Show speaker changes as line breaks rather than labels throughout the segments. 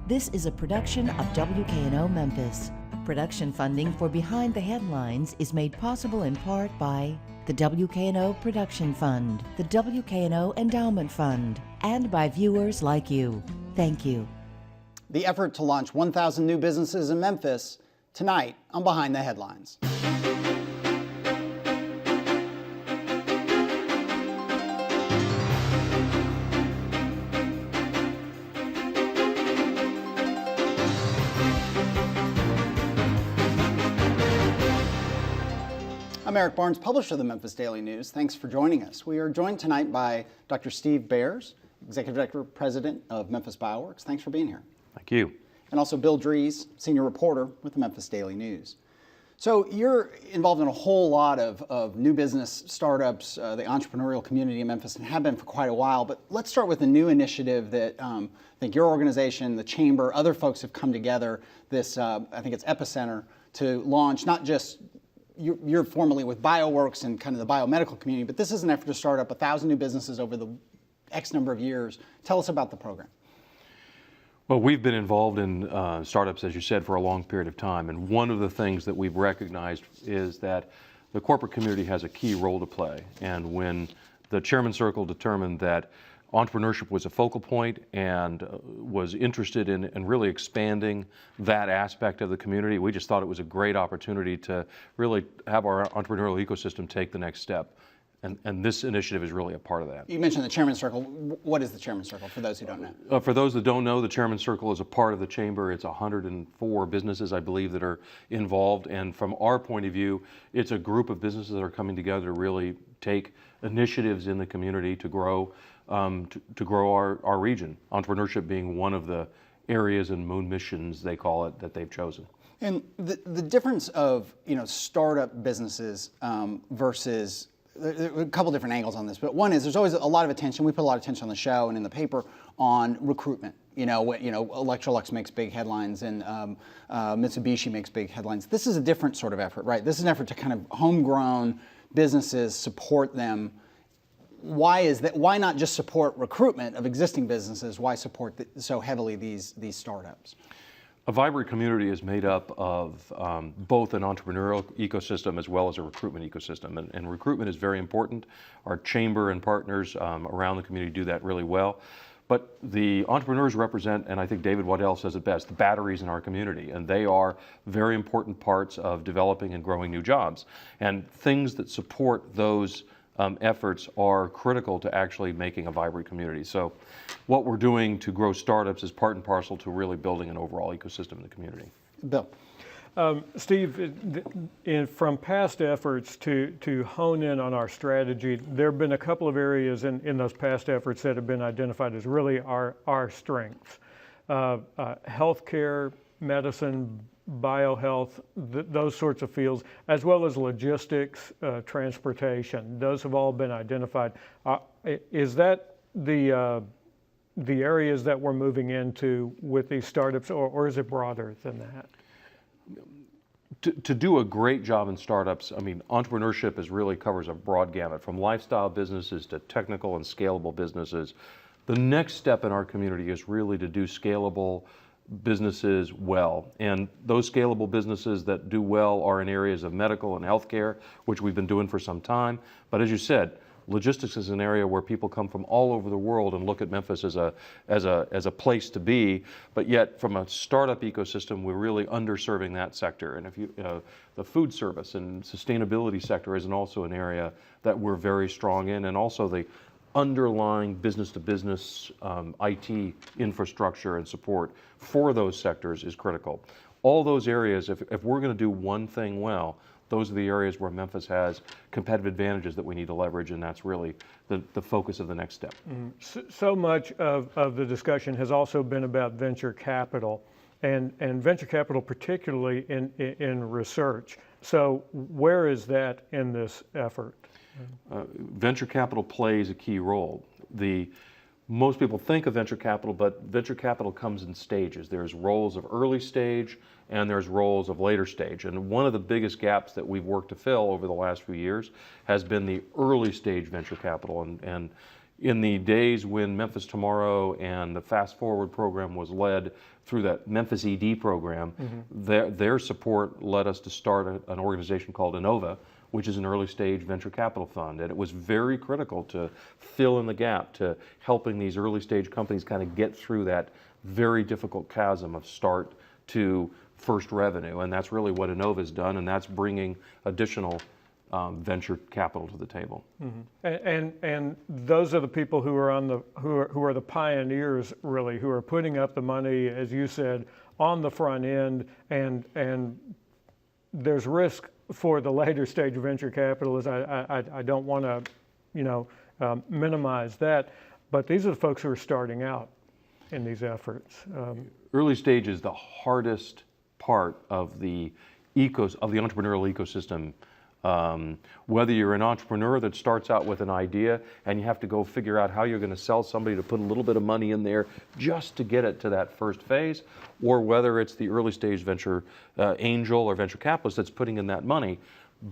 This is a production of WKNO Memphis. Production funding for Behind the Headlines is made possible in part by the WKNO Production Fund, the WKNO Endowment Fund, and by viewers like you. Thank you.
The effort to launch 1,000 new businesses in Memphis tonight on Behind the Headlines. I'm Eric Barnes, publisher of the Memphis Daily News. Thanks for joining us. We are joined tonight by Dr. Steve Bears, Executive Director, President of Memphis Bioworks. Thanks for being here.
Thank you.
And also Bill Dries, Senior Reporter with the Memphis Daily News. So you're involved in a whole lot of new business startups, the entrepreneurial community in Memphis, and have been for quite a while. But let's start with a new initiative that I think your organization, the Chamber, other folks have come together, this, I think it's Epicenter, to launch not just you're formerly with Bioworks and kind of the biomedical community, but this is an effort to start up 1,000 new businesses over the X number of years. Tell us about the program.
Well, we've been involved in startups, as you said, for a long period of time. And one of the things that we've recognized is that the corporate community has a key role to play. And when the Chairman's Circle determined that entrepreneurship was a focal point and was interested in really expanding that aspect of the community, we just thought it was a great opportunity to really have our entrepreneurial ecosystem take the next step. And this initiative is really a part of that.
You mentioned the Chairman's Circle. What is the Chairman's Circle, for those who don't know?
For those that don't know, the Chairman's Circle is a part of the Chamber. It's 104 businesses, I believe, that are involved. And from our point of view, it's a group of businesses that are coming together to really take initiatives in the community to grow our region. Entrepreneurship being one of the areas and moon missions, they call it, that they've chosen.
And the difference of startup businesses versus there are a couple different angles on this, but one is there's always a lot of attention. We put a lot of attention on the show and in the paper on recruitment. Electrolux makes big headlines and Mitsubishi makes big headlines. This is a different sort of effort, right? This is an effort to kind of homegrown businesses, support them. Why is that? Why not just support recruitment of existing businesses? Why support so heavily these startups?
A vibrant community is made up of both an entrepreneurial ecosystem as well as a recruitment ecosystem. And recruitment is very important. Our chamber and partners around the community do that really well. But the entrepreneurs represent, and I think David Waddell says it best, the batteries in our community. And they are very important parts of developing and growing new jobs. And things that support those efforts are critical to actually making a vibrant community. So what we're doing to grow startups is part and parcel to really building an overall ecosystem in the community.
Bill.
Steve, from past efforts to hone in on our strategy, there have been a couple of areas in those past efforts that have been identified as really our strengths. Healthcare, medicine, biohealth, those sorts of fields, as well as logistics, transportation. Those have all been identified. Is that the areas that we're moving into with these startups, or is it broader than that?
To do a great job in startups, I mean, entrepreneurship really covers a broad gamut, from lifestyle businesses to technical and scalable businesses. The next step in our community is really to do scalable businesses well. And those scalable businesses that do well are in areas of medical and healthcare, which we've been doing for some time. But as you said, logistics is an area where people come from all over the world and look at Memphis as a place to be. But yet, from a startup ecosystem, we're really underserving that sector. And if the food service and sustainability sector is also an area that we're very strong in, and also the underlying business-to-business IT infrastructure and support for those sectors is critical. All those areas, if we're going to do one thing well, those are the areas where Memphis has competitive advantages that we need to leverage, and that's really the focus of the next step.
Mm-hmm. So much of the discussion has also been about venture capital, and venture capital particularly in research. So where is that in this effort?
Venture capital plays a key role. Most people think of venture capital, but venture capital comes in stages. There's roles of early stage and there's roles of later stage. And one of the biggest gaps that we've worked to fill over the last few years has been the early stage venture capital. And in the days when Memphis Tomorrow and the Fast Forward program was led through that Memphis ED program, their support led us to start an organization called Innova, which is an early stage venture capital fund. And it was very critical to fill in the gap, to helping these early stage companies kind of get through that very difficult chasm of start to first revenue. And that's really what Innova's done, and that's bringing additional venture capital to the table.
And those are the people who are who are the pioneers, really, who are putting up the money, as you said, on the front end, and there's risk for the later stage venture capitalists. I don't want to, minimize that, but these are the folks who are starting out in these efforts.
Early stage is the hardest part of the entrepreneurial ecosystem. Whether you're an entrepreneur that starts out with an idea and you have to go figure out how you're going to sell somebody to put a little bit of money in there just to get it to that first phase, or whether it's the early stage venture angel or venture capitalist that's putting in that money,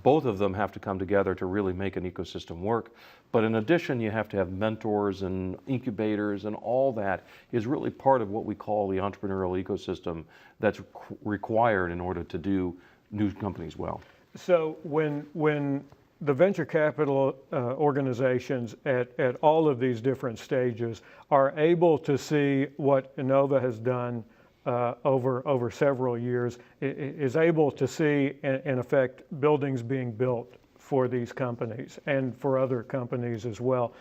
both of them have to come together to really make an ecosystem work. But in addition, you have to have mentors and incubators, and all that is really part of what we call the entrepreneurial ecosystem that's required in order to do new companies well.
So when the venture capital organizations at all of these different stages are able to see what Innova has done over several years, is able to see, in effect, buildings being built for these companies and for other companies as well.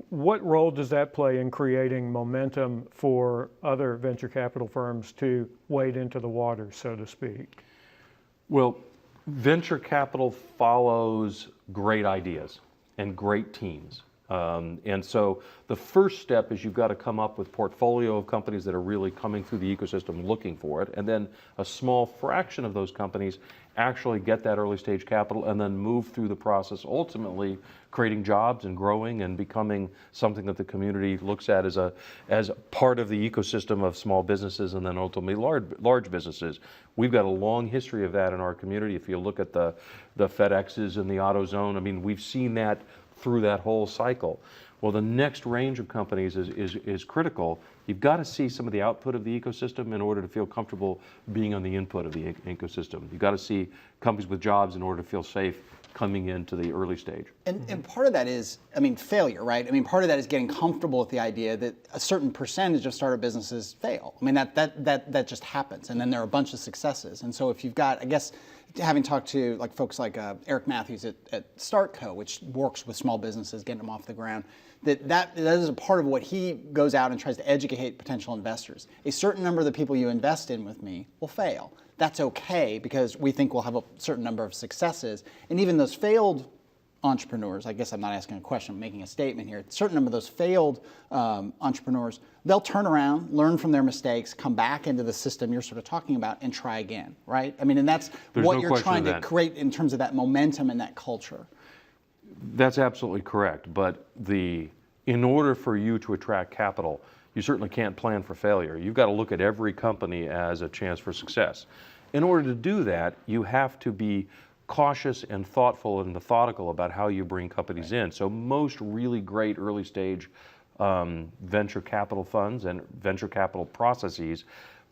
What role does that play in creating momentum for other venture capital firms to wade into the water, so to speak?
Well, venture capital follows great ideas and great teams. And so the first step is you've got to come up with a portfolio of companies that are really coming through the ecosystem looking for it. And then a small fraction of those companies actually get that early stage capital and then move through the process, ultimately creating jobs and growing and becoming something that the community looks at as part of the ecosystem of small businesses and then ultimately large businesses. We've got a long history of that in our community. If you look at the FedExes and the AutoZone, I mean, we've seen that through that whole cycle. Well, the next range of companies is critical. You've got to see some of the output of the ecosystem in order to feel comfortable being on the input of the ecosystem. You've got to see companies with jobs in order to feel safe coming into the early stage.
And part of that is, failure, right? Part of that is getting comfortable with the idea that a certain percentage of startup businesses fail. That just happens, and then there are a bunch of successes. And so if you've got, I guess, having talked to folks like Eric Matthews at StartCo, which works with small businesses, getting them off the ground, that is a part of what he goes out and tries to educate potential investors. A certain number of the people you invest in with me will fail. That's okay, because we think we'll have a certain number of successes. And even those failed entrepreneurs, I guess I'm not asking a question, I'm making a statement here. A certain number of those failed entrepreneurs, they'll turn around, learn from their mistakes, come back into the system you're sort of talking about, and try again, right? And that's what you're trying to create in terms of that momentum and that culture.
That's absolutely correct. But in order for you to attract capital, you certainly can't plan for failure. You've got to look at every company as a chance for success. In order to do that, you have to be cautious and thoughtful and methodical about how you bring companies in. So most really great early stage venture capital funds and venture capital processes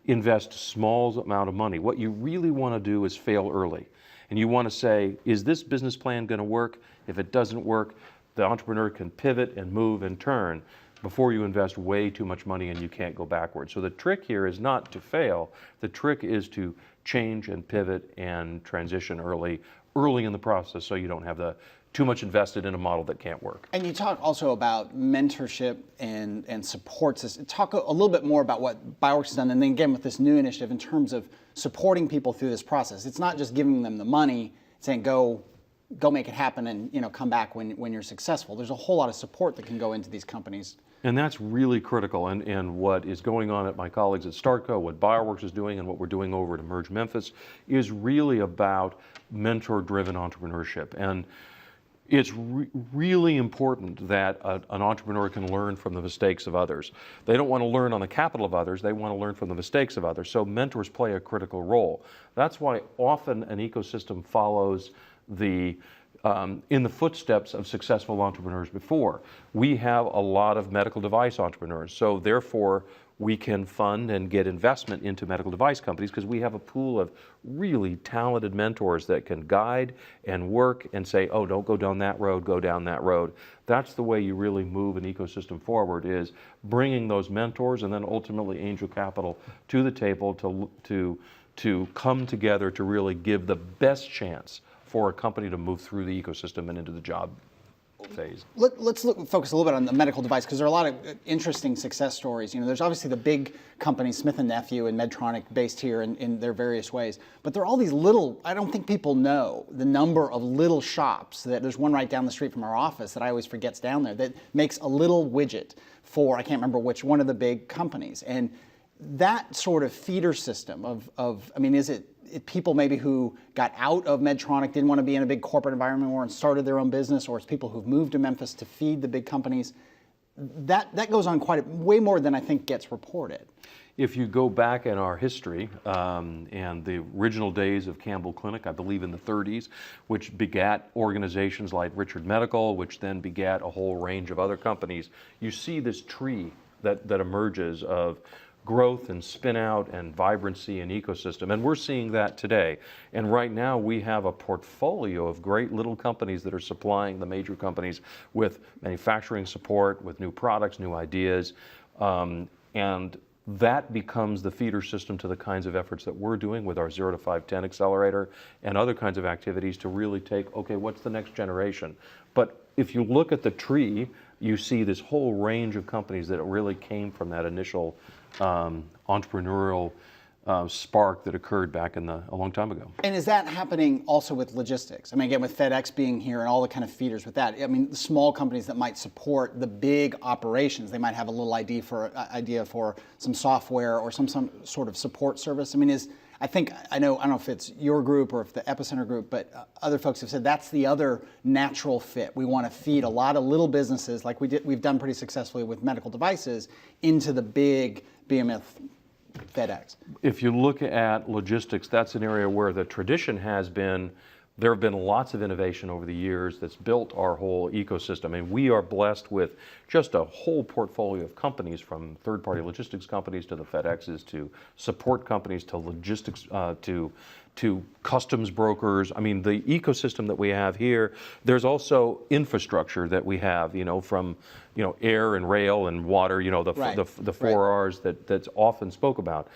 invest small amount of money. What you really want to do is fail early. And you want to say, is this business plan going to work? If it doesn't work, the entrepreneur can pivot and move and turn before you invest way too much money and you can't go backwards. So the trick here is not to fail. The trick is to change and pivot and transition early in the process, so you don't have too much invested in a model that can't work.
And you talk also about mentorship and supports. Talk a little bit more about what Bioworks has done, and then again with this new initiative in terms of supporting people through this process. It's not just giving them the money, saying go make it happen and come back when you're successful. There's a whole lot of support that can go into these companies.
And that's really critical. And what is going on at my colleagues at StartCo, what Bioworks is doing, and what we're doing over at Emerge Memphis is really about mentor-driven entrepreneurship. And it's really important that an entrepreneur can learn from the mistakes of others. They don't want to learn on the capital of others, they want to learn from the mistakes of others. So mentors play a critical role. That's why often an ecosystem follows the in the footsteps of successful entrepreneurs before. We have a lot of medical device entrepreneurs, so therefore we can fund and get investment into medical device companies because we have a pool of really talented mentors that can guide and work and say, oh, don't go down that road, go down that road. That's the way you really move an ecosystem forward, is bringing those mentors and then ultimately angel capital to the table to come together to really give the best chance for a company to move through the ecosystem and into the job phase.
Let's focus a little bit on the medical device, because there are a lot of interesting success stories. You know, there's obviously the big companies, Smith & Nephew and Medtronic, based here in their various ways. But there are all these little, I don't think people know the number of little shops. There's one right down the street from our office that I always forget's down there that makes a little widget for, I can't remember which, one of the big companies. And that sort of feeder system of I mean, is it people maybe who got out of Medtronic, didn't want to be in a big corporate environment anymore and started their own business, or it's people who've moved to Memphis to feed the big companies? That goes on way more than I think gets reported.
If you go back in our history and the original days of Campbell Clinic, I believe in the 30s, which begat organizations like Richard Medical, which then begat a whole range of other companies, you see this tree that emerges of growth and spin out and vibrancy and ecosystem. And we're seeing that today. And right now we have a portfolio of great little companies that are supplying the major companies with manufacturing support, with new products, new ideas. And that becomes the feeder system to the kinds of efforts that we're doing with our 0 to 510 accelerator and other kinds of activities to really take, okay, what's the next generation? But if you look at the tree, you see this whole range of companies that really came from that initial entrepreneurial spark that occurred back a long time ago.
And is that happening also with logistics? I mean, again, with FedEx being here and all the kind of feeders with that. I mean, the small companies that might support the big operations, they might have a little idea for some software or some sort of support service. I mean, I don't know if it's your group or if the Epicenter group, but other folks have said that's the other natural fit. We want to feed a lot of little businesses, like we've done pretty successfully with medical devices, into the big behemoth FedEx.
If you look at logistics, that's an area where the tradition has been, there have been lots of innovation over the years that's built our whole ecosystem. And we are blessed with just a whole portfolio of companies, from third-party logistics companies to the FedExes to support companies to logistics to customs brokers. I mean, the ecosystem that we have here, there's also infrastructure that we have, from, air and rail and water, the four R's that's often spoke about.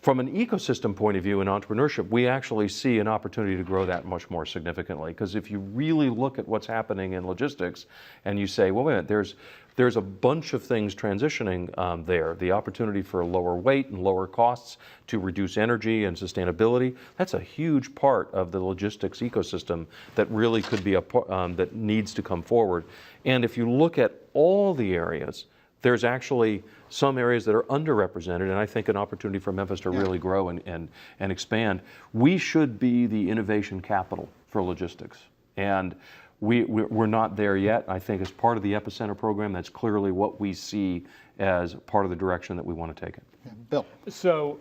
From an ecosystem point of view in entrepreneurship, we actually see an opportunity to grow that much more significantly. Because if you really look at what's happening in logistics and you say, well, wait a minute, there's a bunch of things transitioning there. The opportunity for lower weight and lower costs to reduce energy and sustainability, that's a huge part of the logistics ecosystem that really could be that needs to come forward. And if you look at all the areas, there's actually some areas that are underrepresented, and I think an opportunity for Memphis to really grow and expand. We should be the innovation capital for logistics, and we're not there yet. I think as part of the Epicenter program, that's clearly what we see as part of the direction that we want to take it.
Yeah. Bill.
So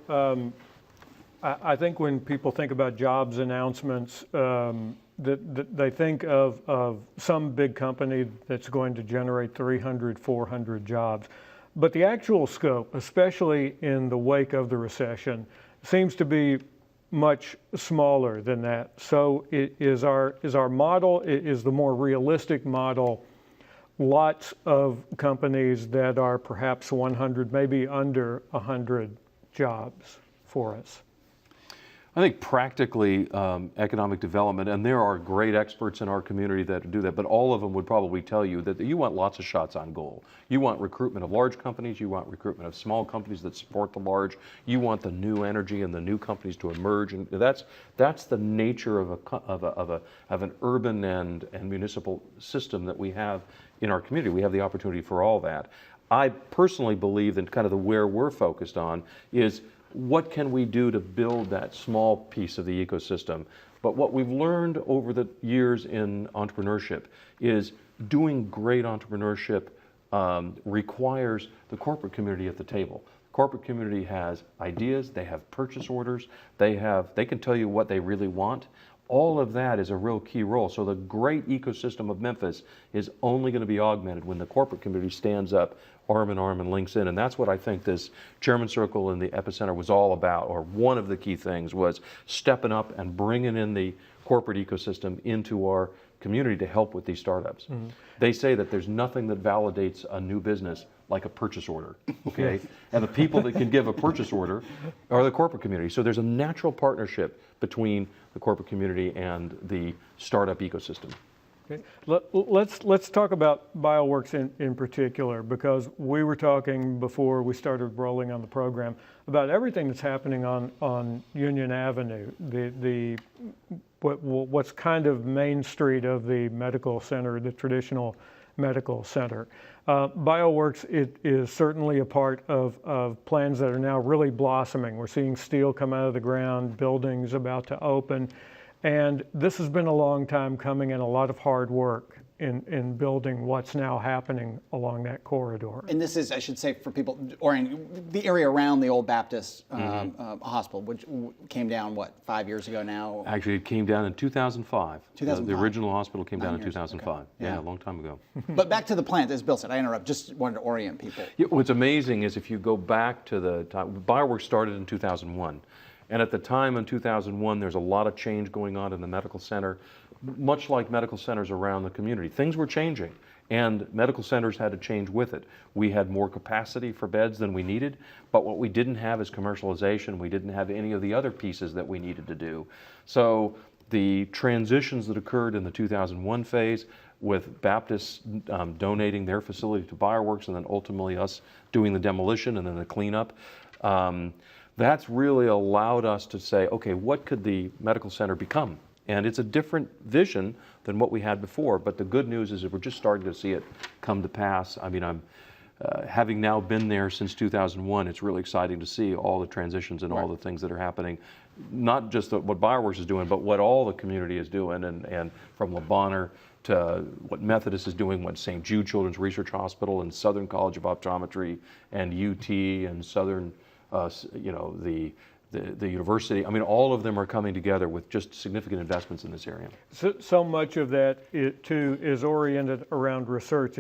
I think when people think about jobs announcements, that they think of some big company that's going to generate 300, 400 jobs. But the actual scope, especially in the wake of the recession, seems to be much smaller than that. So is our model, is the more realistic model, lots of companies that are perhaps 100, maybe under 100 jobs for us?
I think practically economic development, and there are great experts in our community that do that, but all of them would probably tell you that you want lots of shots on goal. You want recruitment of large companies, you want recruitment of small companies that support the large, you want the new energy and the new companies to emerge, and that's the nature of an urban and municipal system that we have in our community. We have the opportunity for all that. I personally believe that kind of where we're focused on is what can we do to build that small piece of the ecosystem? But what we've learned over the years in entrepreneurship is doing great entrepreneurship requires the corporate community at the table. The corporate community has ideas, they have purchase orders, they can tell you what they really want. All of that is a real key role. So the great ecosystem of Memphis is only going to be augmented when the corporate community stands up arm in arm and links in. And that's what I think this Chairman Circle and the Epicenter was all about, or one of the key things was stepping up and bringing in the corporate ecosystem into our community to help with these startups. They say that there's nothing that validates a new business like a purchase order, okay? And the people that can give a purchase order are the corporate community. So there's a natural partnership between the corporate community and the startup ecosystem.
Okay. Let's talk about BioWorks in particular, because we were talking before we started rolling on the program about everything that's happening on Union Avenue, what's kind of Main Street of the medical center, the traditional medical center. BioWorks is certainly a part of plans that are now really blossoming. We're seeing steel come out of the ground, buildings about to open, and this has been a long time coming and a lot of hard work in building what's now happening along that corridor.
And this is, I should say, for people orienting, the area around the old Baptist hospital, which came down, what, 5 years ago now?
Actually, it came down in 2005.
2005.
The original hospital came down in
9 years.
2005.
Okay.
Yeah,
Yeah.
a long time ago.
But back to the plant, as Bill said, I interrupt, just wanted to orient people.
Yeah, what's amazing is if you go back to the time, BioWorks started in 2001. And at the time in 2001, there's a lot of change going on in the medical center, much like medical centers around the community. Things were changing, and medical centers had to change with it. We had more capacity for beds than we needed, but what we didn't have is commercialization. We didn't have any of the other pieces that we needed to do. So the transitions that occurred in the 2001 phase, with Baptists donating their facility to BioWorks, and then ultimately us doing the demolition and then the cleanup, that's really allowed us to say, okay, what could the medical center become? And it's a different vision than what we had before, but the good news is that we're just starting to see it come to pass. I mean, I'm having now been there since 2001, it's really exciting to see all the transitions and all the things that are happening, not just what BioWorks is doing, but what all the community is doing, and from Le Bonheur to what Methodist is doing, what St. Jude Children's Research Hospital and Southern College of Optometry and UT and Southern, the university. I mean, all of them are coming together with just significant investments in this area.
So much of that, too, is oriented around research.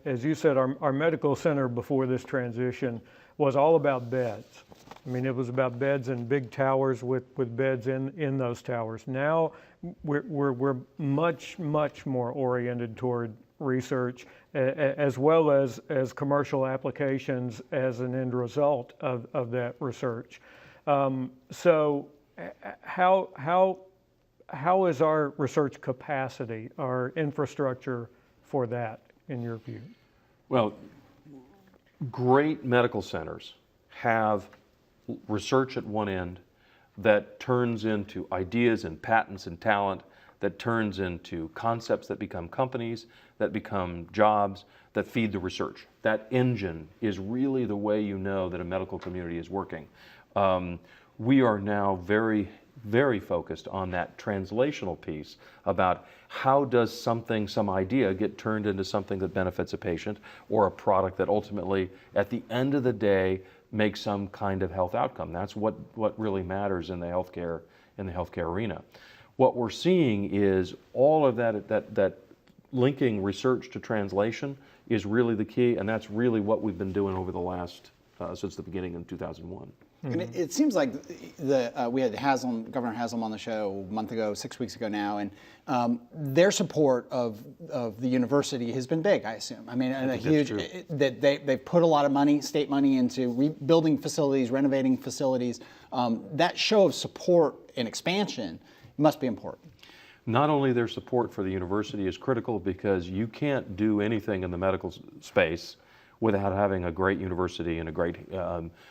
As you said, our medical center before this transition was all about beds. I mean, it was about beds in big towers with beds in those towers. Now we're much more oriented toward research as well as commercial applications as an end result of that research. So how is our research capacity, our infrastructure for that, in your view?
Well, great medical centers have research at one end that turns into ideas and patents and talent, that turns into concepts that become companies, that become jobs, that feed the research. That engine is really the way you know that a medical community is working. We are now very focused on that translational piece about how does something, some idea, get turned into something that benefits a patient or a product that ultimately, at the end of the day, makes some kind of health outcome. That's what really matters in the healthcare arena. What we're seeing is all of that linking research to translation is really the key, and that's really what we've been doing over the last since the beginning in 2001.
And it seems like we had Governor Haslam on the show a month ago, 6 weeks ago now, and their support of the university has been big, I assume. I mean, and a huge, that they've put a lot of money, state money, into rebuilding facilities, renovating facilities. That show of support and expansion must be important.
Not only their support for the university is critical, because you can't do anything in the medical space without having a great university and a great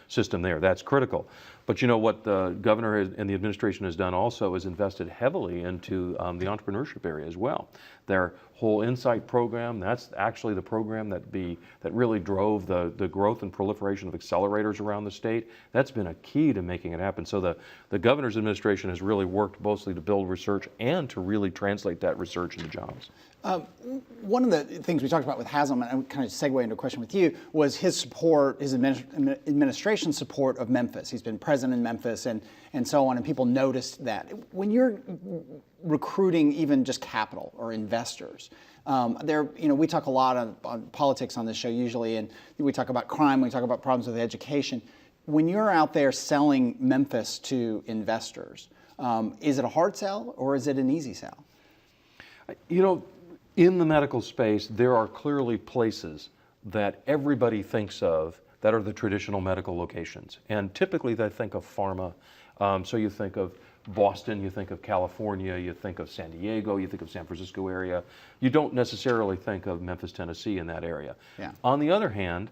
system there. That's critical. But you know what the governor and the administration has done also is invested heavily into the entrepreneurship area as well. Their whole Insight program, that's actually the program that really drove the growth and proliferation of accelerators around the state. That's been a key to making it happen. So the governor's administration has really worked mostly to build research and to really translate that research into jobs.
One of the things we talked about with Haslam, and I would kind of segue into a question with you was his support, his administration support of Memphis. He's been president in Memphis and so on, and people noticed that. When you're recruiting even just capital or investors, we talk a lot on politics on this show usually, and we talk about crime, we talk about problems with education. When you're out there selling Memphis to investors, is it a hard sell or is it an easy sell?
In the medical space, there are clearly places that everybody thinks of that are the traditional medical locations. And typically they think of pharma. So you think of Boston, you think of California, you think of San Diego, you think of San Francisco area. You don't necessarily think of Memphis, Tennessee in that area.
Yeah.
On the other hand,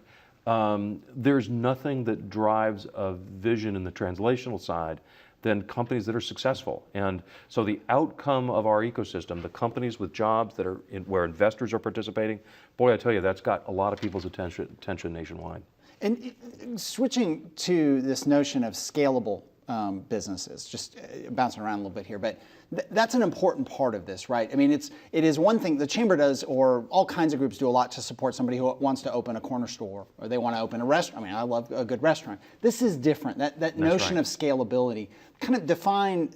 there's nothing that drives a vision in the translational side than companies that are successful. And so the outcome of our ecosystem, the companies with jobs that are where investors are participating, boy, I tell you, that's got a lot of people's attention nationwide.
And switching to this notion of scalable businesses, just bouncing around a little bit here, but that's an important part of this, right? I mean, it is one thing the Chamber does, or all kinds of groups do a lot to support somebody who wants to open a corner store, or they want to open a restaurant. I mean, I love a good restaurant. This is different. That notion of scalability, kind of define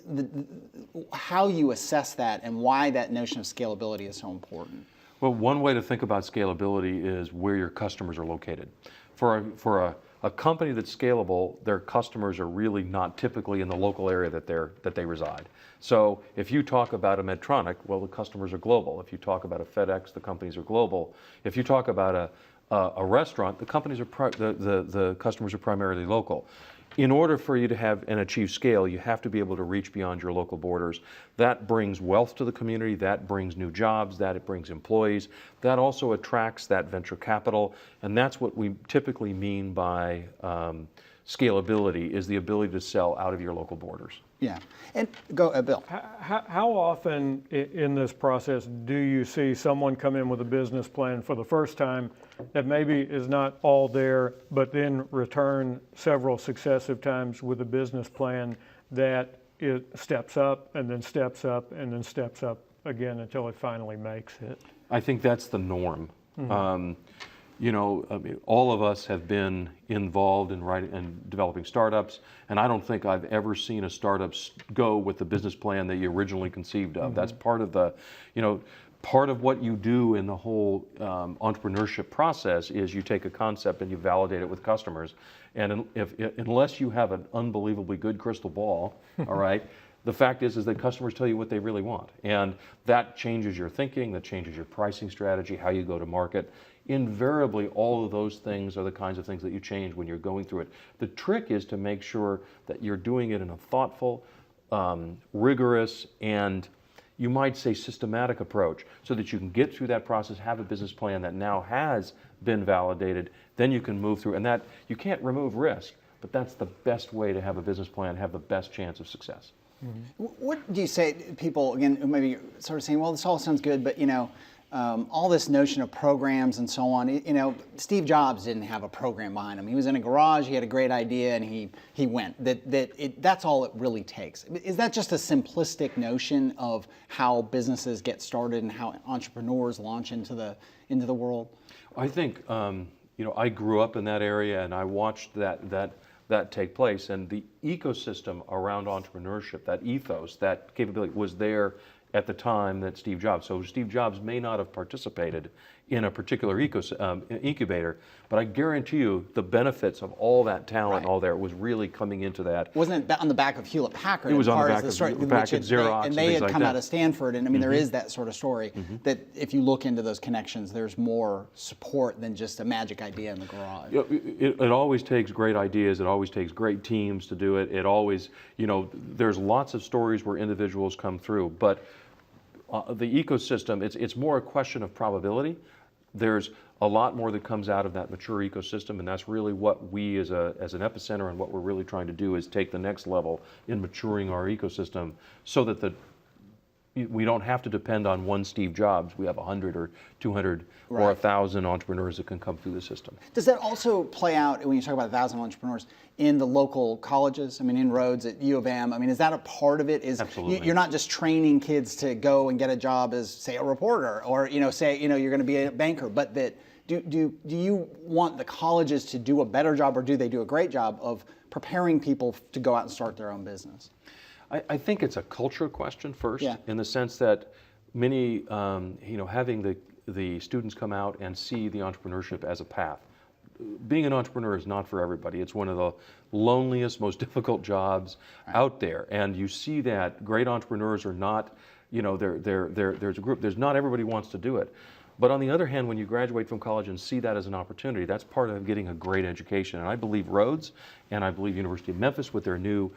how you assess that and why that notion of scalability is so important.
Well, one way to think about scalability is where your customers are located. For a company that's scalable, their customers are really not typically in the local area that they reside. So if you talk about a Medtronic, well, the customers are global. If you talk about a FedEx, the companies are global. If you talk about a restaurant, the companies are the customers are primarily local. In order for you to have and achieve scale, you have to be able to reach beyond your local borders. That brings wealth to the community, that brings new jobs, that it brings employees, that also attracts that venture capital, and that's what we typically mean by scalability, is the ability to sell out of your local borders.
Yeah, and go, Bill.
How often in this process do you see someone come in with a business plan for the first time that maybe is not all there, but then return several successive times with a business plan that it steps up and then steps up and then steps up again until it finally makes it?
I think that's the norm. Mm-hmm. I mean, all of us have been involved in writing and developing startups, and I don't think I've ever seen a startup go with the business plan that you originally conceived of. Mm-hmm. That's part of part of what you do in the whole entrepreneurship process is you take a concept and you validate it with customers. And unless you have an unbelievably good crystal ball, all right, the fact is that customers tell you what they really want. And that changes your thinking, that changes your pricing strategy, how you go to market. Invariably, all of those things are the kinds of things that you change when you're going through it. The trick is to make sure that you're doing it in a thoughtful, rigorous, and you might say systematic approach, so that you can get through that process, have a business plan that now has been validated, then you can move through. And that, you can't remove risk, but that's the best way to have a business plan, have the best chance of success.
Mm-hmm. What do you say to people, again, who maybe sort of saying, well, this all sounds good, but all this notion of programs and so on, Steve Jobs didn't have a program behind him. He was in a garage, he had a great idea, and he went. That's all it really takes. Is that just a simplistic notion of how businesses get started and how entrepreneurs launch into the world?
I think, I grew up in that area and I watched that take place, and the ecosystem around entrepreneurship, that ethos, that capability was there at the time that Steve Jobs. So Steve Jobs may not have participated in a particular incubator, but I guarantee you the benefits of all that talent, all there, was really coming into that.
Wasn't it on the back of Hewlett Packard?
It was on the back of Xerox,
and they had come
like
out of Stanford, and I mean, there is that sort of story that if you look into those connections, there's more support than just a magic idea in the garage.
It always takes great ideas. It always takes great teams to do it. It always, there's lots of stories where individuals come through, but the ecosystem, it's more a question of probability. There's a lot more that comes out of that mature ecosystem, and that's really what we as an epicenter and what we're really trying to do is take the next level in maturing our ecosystem so that we don't have to depend on one Steve Jobs. We have 100 or 200 or 1,000 entrepreneurs that can come through the system.
Does that also play out when you talk about 1,000 entrepreneurs in the local colleges? I mean, in Rhodes, at U of M. I mean, is that a part of it?
Absolutely.
You're not just training kids to go and get a job as, say, a reporter, or you're going to be a banker, but that do you want the colleges to do a better job, or do they do a great job of preparing people to go out and start their own business?
I think it's a culture question first,
Yeah.
in the sense that many, having the students come out and see the entrepreneurship as a path. Being an entrepreneur is not for everybody. It's one of the loneliest, most difficult jobs out there. And you see that great entrepreneurs are not, there's a group, not everybody wants to do it. But on the other hand, when you graduate from college and see that as an opportunity, that's part of getting a great education. And I believe Rhodes, and I believe University of Memphis with their new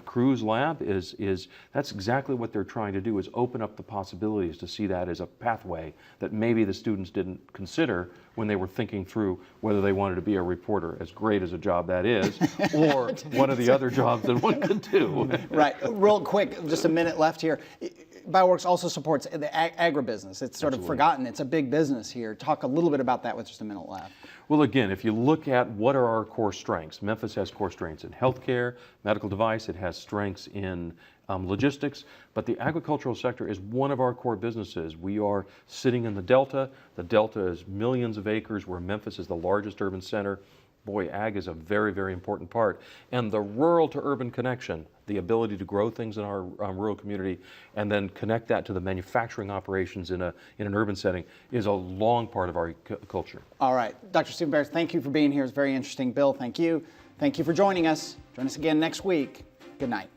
Cruise Lab that's exactly what they're trying to do, is open up the possibilities to see that as a pathway that maybe the students didn't consider when they were thinking through whether they wanted to be a reporter, as great as a job that is, or one of the other jobs that one could do.
Right. Real quick, just a minute left here. Bioworks also supports the agribusiness. It's sort of forgotten. It's a big business here. Talk a little bit about that with just a minute left.
Well, again, if you look at what are our core strengths, Memphis has core strengths in healthcare, medical device, it has strengths in logistics, but the agricultural sector is one of our core businesses. We are sitting in the Delta. The Delta is millions of acres, where Memphis is the largest urban center. Boy, ag is a very, very important part. And the rural to urban connection, the ability to grow things in our rural community and then connect that to the manufacturing operations in an urban setting, is a long part of our culture.
All right. Dr. Stephen Bears, thank you for being here. It's very interesting. Bill, thank you. Thank you for joining us. Join us again next week. Good night.